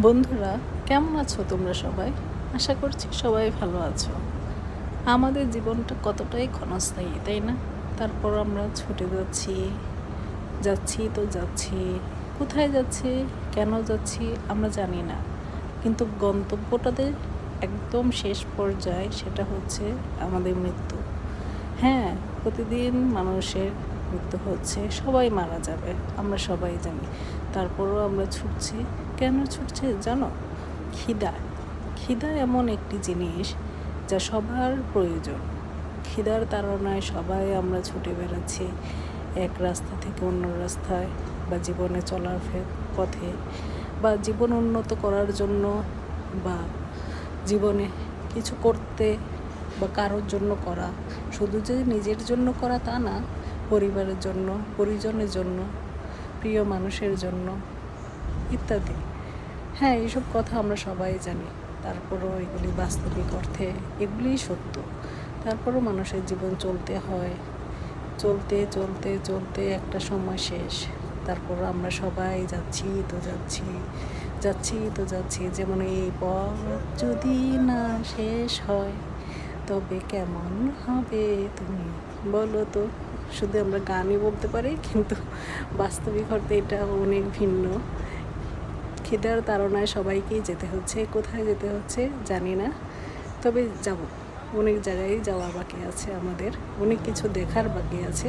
বন্ধুরা, কেমন আছো তোমরা সবাই? আশা করছি সবাই ভালো আছো। আমাদের জীবনটা কতটাই ক্ষণস্থায়ী, তাই না? তারপর আমরা ছুটে যাচ্ছি, যাচ্ছি তো যাচ্ছি। কোথায় যাচ্ছি, কেন যাচ্ছি আমরা জানি না, কিন্তু গন্তব্যটাতে একদম শেষ পর্যায়ে সেটা হচ্ছে আমাদের মৃত্যু। হ্যাঁ, প্রতিদিন মানুষের মৃত্যু হচ্ছে, সবাই মারা যাবে, আমরা সবাই জানি। তারপরেও আমরা ছুটছি। কেন ছুটছে জানো? খিদা। খিদা এমন একটি জিনিস যা সবার প্রয়োজন। খিদার তাড়নায় সবাই আমরা ছুটে বেড়াচ্ছি এক রাস্তা থেকে অন্য রাস্তায়, বা জীবনে চলার পথে, বা জীবন উন্নত করার জন্য, বা জীবনে কিছু করতে, বা কারোর জন্য করা। শুধু যে নিজের জন্য করা তা না, পরিবারের জন্য, পরিজনের জন্য, প্রিয় মানুষের জন্য ইত্যাদি। হ্যাঁ, এইসব কথা আমরা সবাই জানি। তারপরও এগুলি বাস্তবিক অর্থে এগুলিই সত্য। তারপরও মানুষের জীবন চলতে হয়, চলতে চলতে চলতে একটা সময় শেষ। তারপর আমরা সবাই যাচ্ছি তো যাচ্ছি, যাচ্ছি তো যাচ্ছি। যেমন এই পথ যদি না শেষ হয় তবে কেমন হবে তুমি বলো তো। শুধু আমরা গানই বলতে পারি, কিন্তু বাস্তবিক অর্থে এটা অনেক ভিন্ন। খিদার তাড়নায় সবাইকেই যেতে হচ্ছে। কোথায় যেতে হচ্ছে জানি না, তবে যাব। অনেক জায়গায় যাওয়া বাকি আছে, আমাদের অনেক কিছু দেখার বাকি আছে।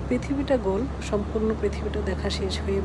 পৃথিবীটা গোল, সম্পূর্ণ পৃথিবীটা দেখা শেষ হয়ে